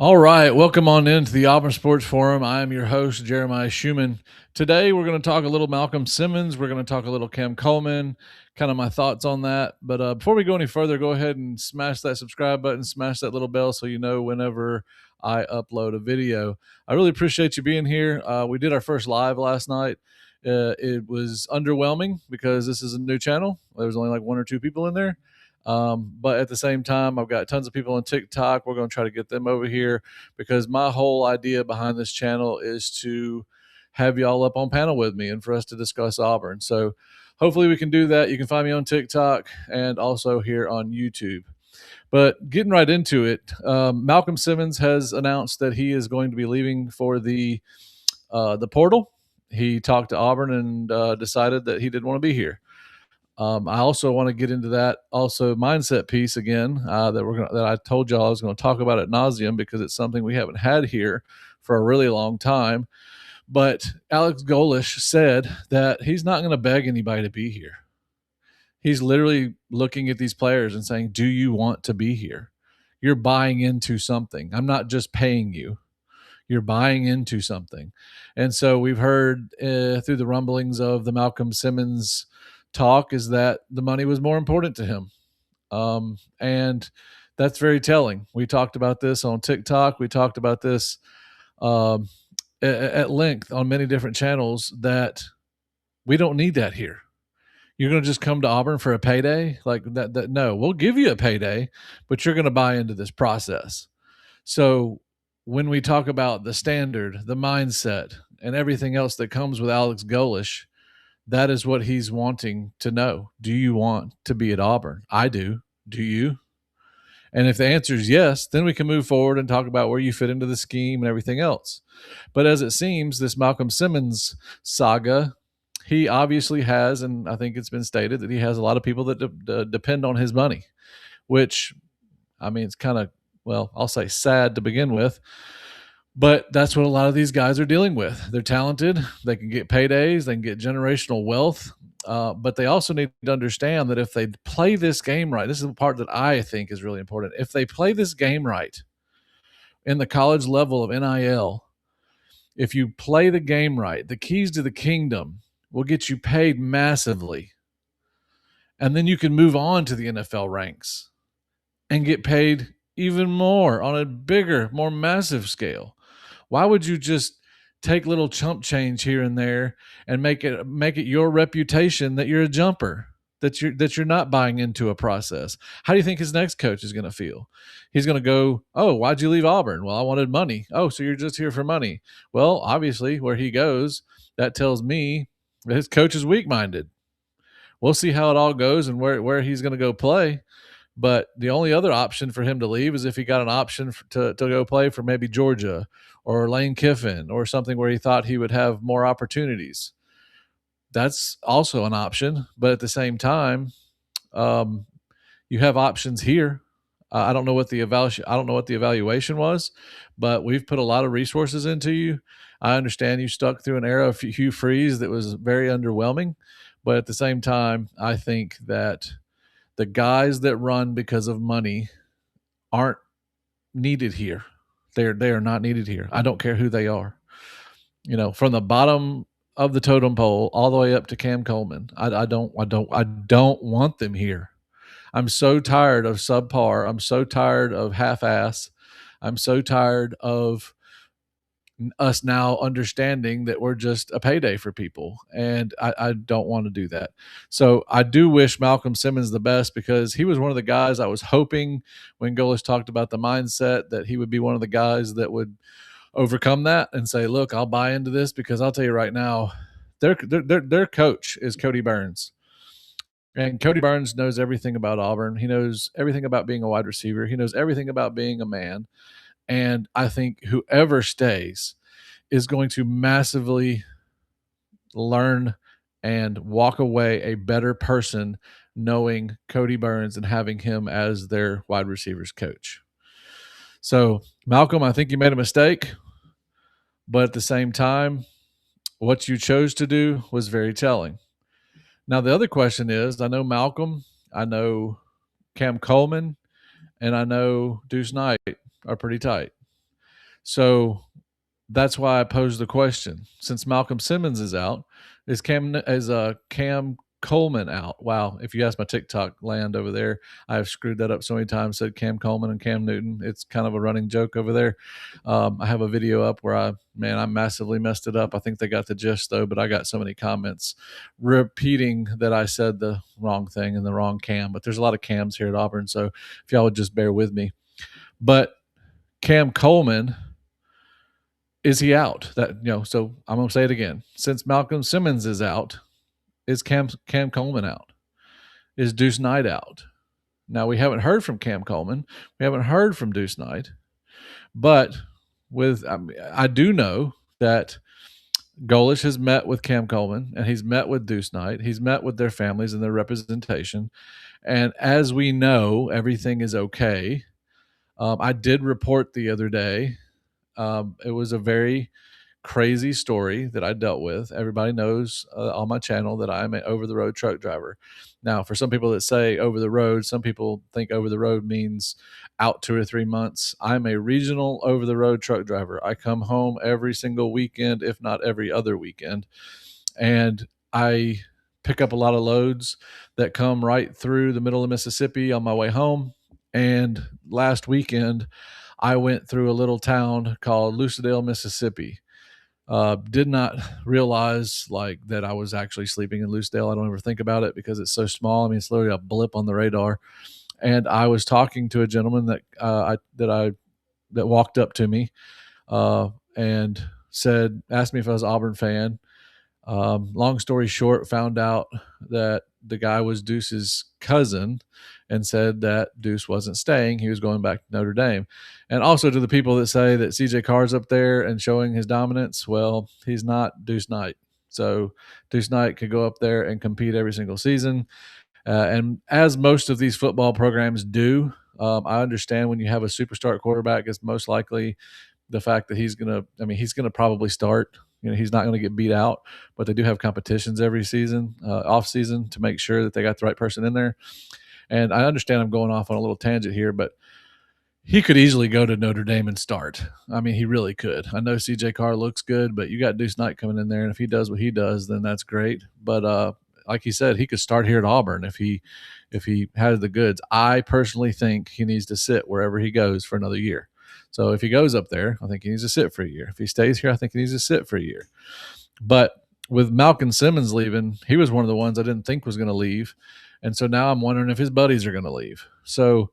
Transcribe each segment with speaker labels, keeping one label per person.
Speaker 1: All right, welcome on into the Auburn Sports Forum. I am your host, Jeremiah Schumann. Today, we're going to talk a little Malcolm Simmons. We're going to talk a little Cam Coleman, kind of my thoughts on that. But before we go any further, go ahead and smash that subscribe button, smash that little bell so you know whenever I upload a video. I really appreciate you being here. We did our first live last night. It was underwhelming because this is a new channel. There was only like one or two people in there. But at the same time, I've got tons of people on TikTok. We're going to try to get them over here because my whole idea behind this channel is to have y'all up on panel with me and for us to discuss Auburn. So hopefully we can do that. You can find me on TikTok and also here on YouTube. But getting right into it, Malcolm Simmons has announced that he is going to be leaving for the portal. He talked to Auburn and decided that he didn't want to be here. I also want to get into that also mindset piece again that I told y'all I was going to talk about ad nauseum because it's something we haven't had here for a really long time. But Alex Golish said that he's not going to beg anybody to be here. He's literally looking at these players and saying, "Do you want to be here? You're buying into something. I'm not just paying you. You're buying into something." And so we've heard through the rumblings of the Malcolm Simmons talk is that the money was more important to him. And that's very telling. We talked about this on TikTok. We talked about this um, at length on many different channels that we don't need that here. You're going to just come to Auburn for a payday like that? No, we'll give you a payday, but you're going to buy into this process. So when we talk about the standard, the mindset, and everything else that comes with Alex Golish, that is what he's wanting to know. Do you want to be at Auburn? I do. Do you? And if the answer is yes, then we can move forward and talk about where you fit into the scheme and everything else. But as it seems, this Malcolm Simmons saga, he obviously has, and I think it's been stated that he has a lot of people that depend on his money, which, I mean, it's kind of, well, I'll say sad to begin with. But that's what a lot of these guys are dealing with. They're talented. They can get paydays. They can get generational wealth. But they also need to understand that if they play this game right, this is the part that I think is really important. If they play this game right in the college level of NIL, if you play the game right, the keys to the kingdom will get you paid massively. And then you can move on to the NFL ranks and get paid even more on a bigger, more massive scale. Why would you just take little chump change here and there and make it your reputation that you're a jumper, that you're not buying into a process? How do you think his next coach is going to feel? He's going to go, "Oh, why'd you leave Auburn?" "Well, I wanted money." "Oh, so you're just here for money." Well, obviously, where he goes, that tells me that his coach is weak-minded. We'll see how it all goes and where he's going to go play. But the only other option for him to leave is if he got an option to go play for maybe Georgia or Lane Kiffin or something where he thought he would have more opportunities. That's also an option. But at the same time, um, you have options here. I don't know what the evaluation was, but we've put a lot of resources into you. I understand you stuck through an era of Hugh Freeze that was very underwhelming, but at the same time, I think that the guys that run because of money aren't needed here. They are not needed here. I don't care who they are. You know, from the bottom of the totem pole all the way up to Cam Coleman. I don't want them here. I'm so tired of subpar. I'm so tired of half-ass. I'm so tired of us now understanding that we're just a payday for people. And I don't want to do that. So I do wish Malcolm Simmons the best because he was one of the guys I was hoping when Golish talked about the mindset that he would be one of the guys that would overcome that and say, look, I'll buy into this because I'll tell you right now, their coach is Cody Burns. And Cody Burns knows everything about Auburn. He knows everything about being a wide receiver. He knows everything about being a man. And I think whoever stays is going to massively learn and walk away a better person knowing Cody Burns and having him as their wide receivers coach. So, Malcolm, I think you made a mistake, but at the same time, what you chose to do was very telling. Now, the other question is, I know Malcolm, I know Cam Coleman, and I know Deuce Knight are pretty tight. So that's why I posed the question. Since Malcolm Simmons is out, is Cam Coleman out? Wow. If you ask my TikTok land over there, I've screwed that up so many times, said Cam Coleman and Cam Newton. It's kind of a running joke over there. I have a video up where I massively messed it up. I think they got the gist though, but I got so many comments repeating that I said the wrong thing and the wrong Cam. But there's a lot of Cams here at Auburn. So if y'all would just bear with me. But Cam Coleman, is he out? So I'm gonna say it again. Since Malcolm Simmons is out, is Cam Coleman out? Is Deuce Knight out? Now we haven't heard from Cam Coleman. We haven't heard from Deuce Knight, but I do know that Golish has met with Cam Coleman and he's met with Deuce Knight. He's met with their families and their representation, and as we know, everything is okay. I did report the other day. It was a very crazy story that I dealt with. Everybody knows on my channel that I'm an over the road truck driver. Now, for some people that say over the road, some people think over the road means out 2 or 3 months. I'm a regional over the road truck driver. I come home every single weekend, if not every other weekend. And I pick up a lot of loads that come right through the middle of Mississippi on my way home. And last weekend, I went through a little town called Lucedale, Mississippi. Did not realize like that I was actually sleeping in Lucedale. I don't ever think about it because it's so small. I mean, it's literally a blip on the radar. And I was talking to a gentleman that walked up to me and asked me if I was an Auburn fan. Long story short, found out that the guy was Deuce's cousin and said that Deuce wasn't staying. He was going back to Notre Dame. And also to the people that say that CJ Carr's up there and showing his dominance, well, he's not Deuce Knight. So Deuce Knight could go up there and compete every single season. And as most of these football programs do, I understand when you have a superstar quarterback, it's most likely the fact that he's going to probably start. He's not going to get beat out, but they do have competitions every season, off season, to make sure that they got the right person in there. And I understand I'm going off on a little tangent here, but he could easily go to Notre Dame and start. I mean, he really could. I know CJ Carr looks good, but you got Deuce Knight coming in there, and if he does what he does, then that's great. But like he said, he could start here at Auburn if he has the goods. I personally think he needs to sit wherever he goes for another year. So if he goes up there, I think he needs to sit for a year. If he stays here, I think he needs to sit for a year. But with Malcolm Simmons leaving, he was one of the ones I didn't think was going to leave. And so now I'm wondering if his buddies are going to leave. So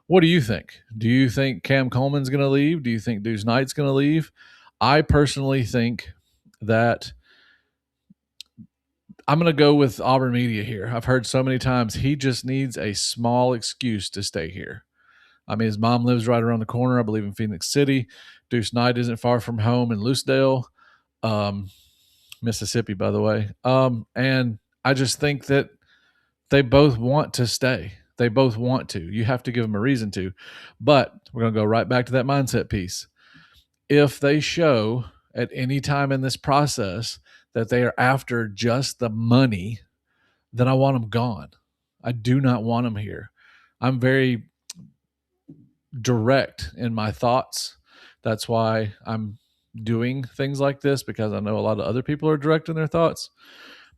Speaker 1: what do you think? Do you think Cam Coleman's going to leave? Do you think Deuce Knight's going to leave? I personally think that I'm going to go with Auburn media here. I've heard so many times he just needs a small excuse to stay here. I mean, his mom lives right around the corner, I believe, in Phoenix City. Deuce Knight isn't far from home in Lucedale, Mississippi, by the way. And I just think that they both want to stay. They both want to. You have to give them a reason to. But we're going to go right back to that mindset piece. If they show at any time in this process that they are after just the money, then I want them gone. I do not want them here. I'm very direct in my thoughts. That's why I'm doing things like this, because I know a lot of other people are direct in their thoughts.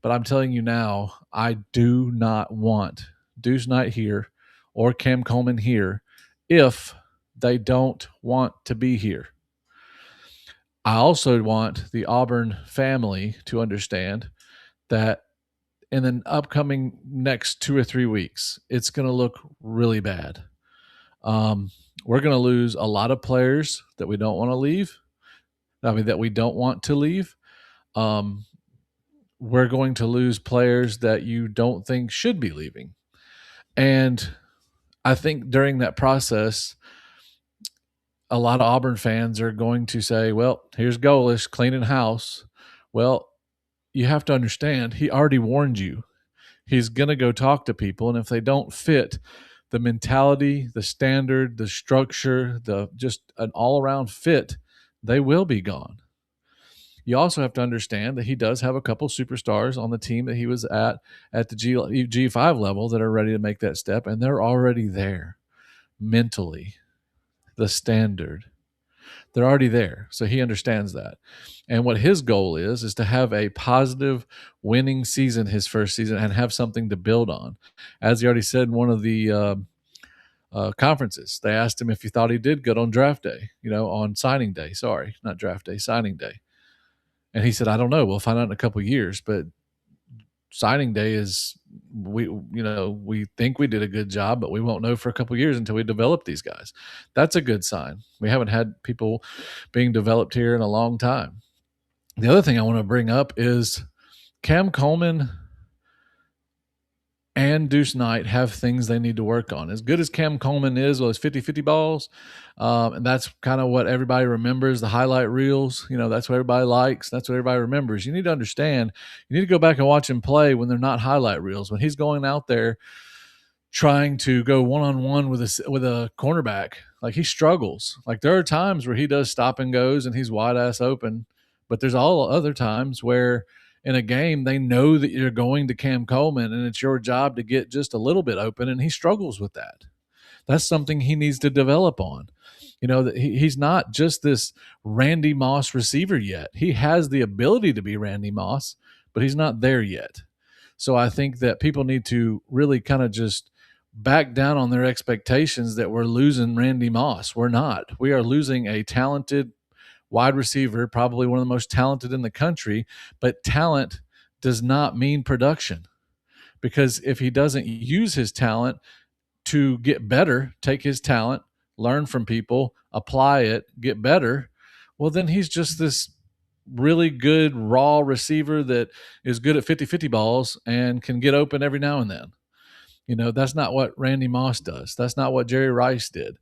Speaker 1: But I'm telling you now, I do not want Deuce Knight here or Cam Coleman here if they don't want to be here. I also want the Auburn family to understand that in the upcoming next 2 or 3 weeks, it's going to look really bad. We're going to lose a lot of players that we don't want to leave. That we don't want to leave. We're going to lose players that you don't think should be leaving. And I think during that process, a lot of Auburn fans are going to say, well, here's Golish cleaning house. Well, you have to understand, he already warned you. He's going to go talk to people, and if they don't fit the mentality, the standard, the structure, just an all-around fit, they will be gone. You also have to understand that he does have a couple superstars on the team that he was at the G5 level that are ready to make that step, and they're already there mentally. The standard, They're already there. So he understands that. And what his goal is to have a positive winning season his first season and have something to build on. As he already said in one of the conferences, they asked him if he thought he did good on draft day, on signing day. Sorry, not draft day, signing day. And he said, I don't know. We'll find out in a couple of years. But signing day is we think we did a good job, but we won't know for a couple of years until we develop these guys. That's a good sign. We haven't had people being developed here in a long time. The other thing I want to bring up is Cam Coleman and Deuce Knight have things they need to work on. As good as Cam Coleman is with his 50-50 balls, and that's kind of what everybody remembers, the highlight reels. That's what everybody likes. That's what everybody remembers. You need to understand, you need to go back and watch him play when they're not highlight reels. When he's going out there trying to go one-on-one with a cornerback, like he struggles. Like there are times where he does stop and goes and he's wide-ass open, but there's all other times where in a game, they know that you're going to Cam Coleman and it's your job to get just a little bit open, and he struggles with that. That's something he needs to develop on. That he's not just this Randy Moss receiver yet. He has the ability to be Randy Moss, but he's not there yet. So I think that people need to really kind of just back down on their expectations that we're losing Randy Moss. We're not. We are losing a talented wide receiver, probably one of the most talented in the country, but talent does not mean production, because if he doesn't use his talent to get better, take his talent, learn from people, apply it, get better, well, then he's just this really good raw receiver that is good at 50-50 balls and can get open every now and then. That's not what Randy Moss does. That's not what Jerry Rice did.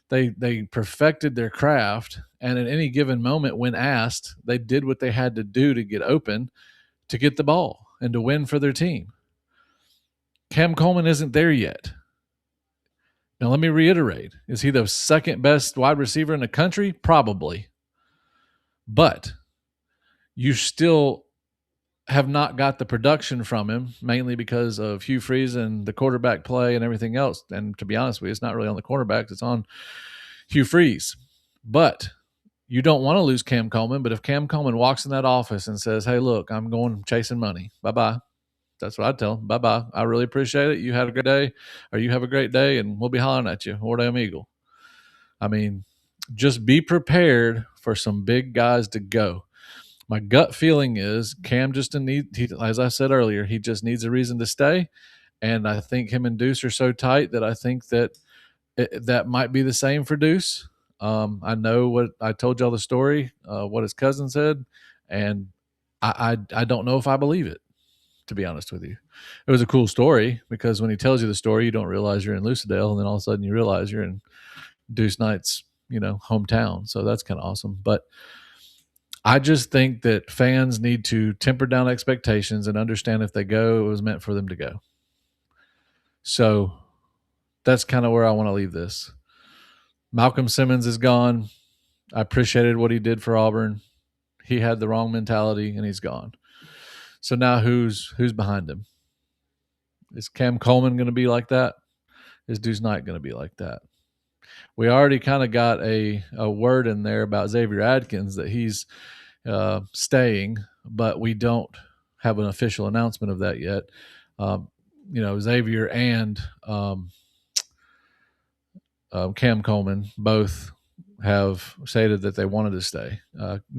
Speaker 1: They perfected their craft, and at any given moment when asked, they did what they had to do to get open, to get the ball, and to win for their team. Cam Coleman isn't there yet. Now, let me reiterate. Is he the second best wide receiver in the country? Probably. But you still have not got the production from him, mainly because of Hugh Freeze and the quarterback play and everything else. And to be honest with you, it's not really on the quarterbacks. It's on Hugh Freeze. But you don't want to lose Cam Coleman. But if Cam Coleman walks in that office and says, hey, look, I'm going chasing money, bye-bye. That's what I'd tell him. Bye-bye. I really appreciate it. You had a great day, or you have a great day, and we'll be hollering at you. War Damn Eagle. I mean, just be prepared for some big guys to go. My gut feeling is Cam as I said earlier, he just needs a reason to stay. And I think him and Deuce are so tight that I think that that might be the same for Deuce. I know what I told y'all the story, what his cousin said, and I don't know if I believe it, to be honest with you. It was a cool story because when he tells you the story, you don't realize you're in Lucedale, and then all of a sudden you realize you're in Deuce Knight's, hometown. So that's kind of awesome. But I just think that fans need to temper down expectations and understand if they go, it was meant for them to go. So that's kind of where I want to leave this. Malcolm Simmons is gone. I appreciated what he did for Auburn. He had the wrong mentality, and he's gone. So now who's behind him? Is Cam Coleman going to be like that? Is Deuce Knight going to be like that? We already kind of got a word in there about Xavier Adkins that he's staying, but we don't have an official announcement of that yet. Xavier and Cam Coleman both have stated that they wanted to stay.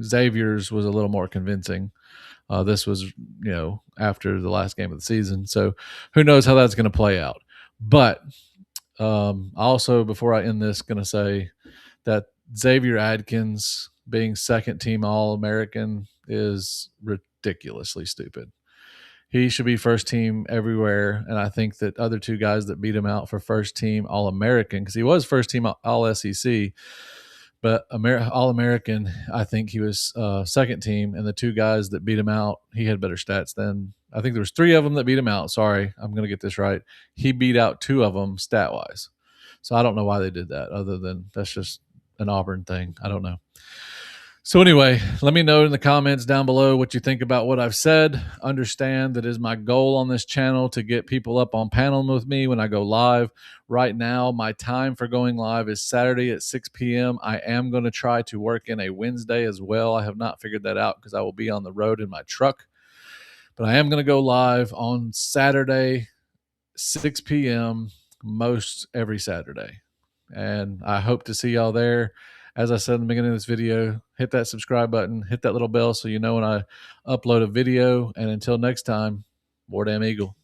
Speaker 1: Xavier's was a little more convincing. This was, after the last game of the season. So who knows how that's going to play out. But also, before I end this, going to say that Xavier Adkins being second team All-American is ridiculously stupid. He should be first team everywhere, and I think that other two guys that beat him out for first team All-American, because he was first team All-SEC, but All-American, I think he was second team, and the two guys that beat him out, he had better stats than. I think there was three of them that beat him out. Sorry, I'm going to get this right. He beat out two of them stat-wise. So I don't know why they did that, other than that's just an Auburn thing. I don't know. So anyway, let me know in the comments down below what you think about what I've said. Understand that is my goal on this channel to get people up on panel with me when I go live. Right now, my time for going live is Saturday at 6 p.m. I am going to try to work in a Wednesday as well. I have not figured that out because I will be on the road in my truck. But I am going to go live on Saturday, 6 p.m. most every Saturday. And I hope to see y'all there. As I said in the beginning of this video, hit that subscribe button, hit that little bell so you know when I upload a video. And until next time, more damn Eagle.